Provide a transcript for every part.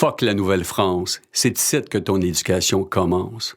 Fuck la Nouvelle-France, c'est ici que ton éducation commence.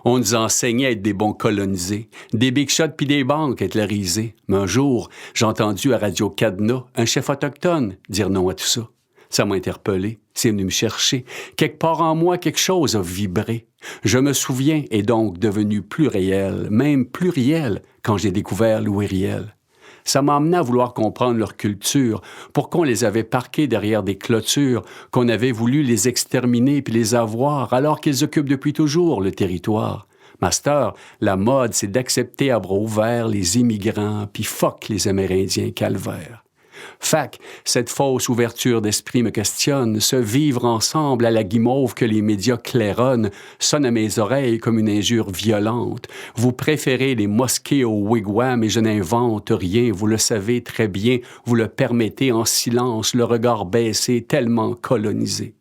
On nous enseignait à être des bons colonisés, des big shots pis des banques éclairisées. Mais un jour, j'ai entendu à Radio Cadenas un chef autochtone dire non à tout ça. Ça m'a interpellé, c'est venu me chercher. Quelque part en moi, quelque chose a vibré. Je me souviens est donc devenu plus réel, même pluriel, quand j'ai découvert Louis Riel. Ça m'a amené à vouloir comprendre leur culture, pourquoi on les avait parqués derrière des clôtures, qu'on avait voulu les exterminer puis les avoir, alors qu'ils occupent depuis toujours le territoire. Master, la mode, c'est d'accepter à bras ouverts les immigrants, puis fuck les Amérindiens calvaires. Fac, cette fausse ouverture d'esprit me questionne, ce vivre ensemble à la guimauve que les médias claironnent sonne à mes oreilles comme une injure violente. Vous préférez les mosquées aux wigwams et je n'invente rien, vous le savez très bien, vous le permettez en silence, le regard baissé, tellement colonisé.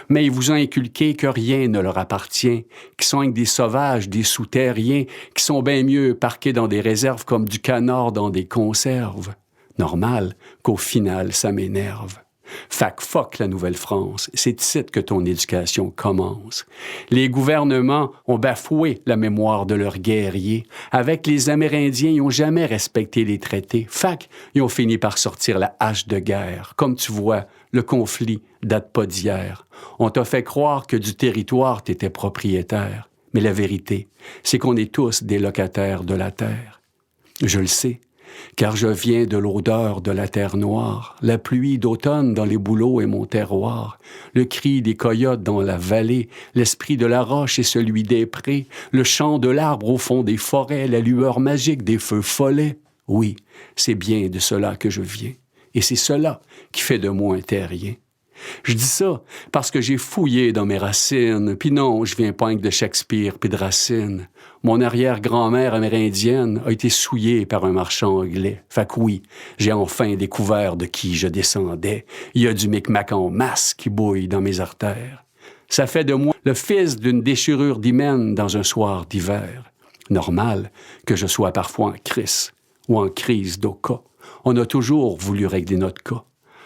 Mais ils vous ont inculqué que rien ne leur appartient, qu'ils sont avec des sauvages, des sous-terriens, qui sont bien mieux parqués dans des réserves comme du canard dans des conserves. Normal qu'au final, ça m'énerve. Fac fuck la Nouvelle-France, c'est ici que ton éducation commence. Les gouvernements ont bafoué la mémoire de leurs guerriers. Avec les Amérindiens, ils n'ont jamais respecté les traités. Fac, ils ont fini par sortir la hache de guerre. Comme tu vois, le conflit date pas d'hier. On t'a fait croire que du territoire t'étais propriétaire. Mais la vérité, c'est qu'on est tous des locataires de la terre. Je le sais. Car je viens de l'odeur de la terre noire, la pluie d'automne dans les bouleaux est mon terroir, le cri des coyotes dans la vallée, l'esprit de la roche et celui des prés, le chant de l'arbre au fond des forêts, la lueur magique des feux follets. Oui, c'est bien de cela que je viens, et c'est cela qui fait de moi un terrien. Je dis ça parce que j'ai fouillé dans mes racines, puis non, je viens pas avec de Shakespeare puis de Racine. Mon arrière-grand-mère amérindienne a été souillée par un marchand anglais. Fait que oui, j'ai enfin découvert de qui je descendais. Il y a du micmac en masse qui bouille dans mes artères. Ça fait de moi le fils d'une déchirure d'hymen dans un soir d'hiver. Normal que je sois parfois en crise ou en crise d'oka. On a toujours voulu régler notre cas.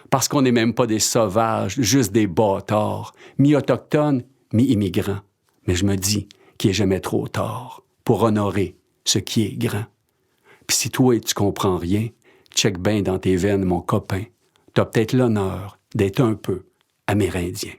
Parce qu'on n'est même pas des sauvages, juste des bâtards, mi-autochtones, mi-immigrants. Mais je me dis qu'il n'est jamais trop tard pour honorer ce qui est grand. Puis si toi, tu comprends rien, check bien dans tes veines, mon copain. T'as peut-être l'honneur d'être un peu amérindien.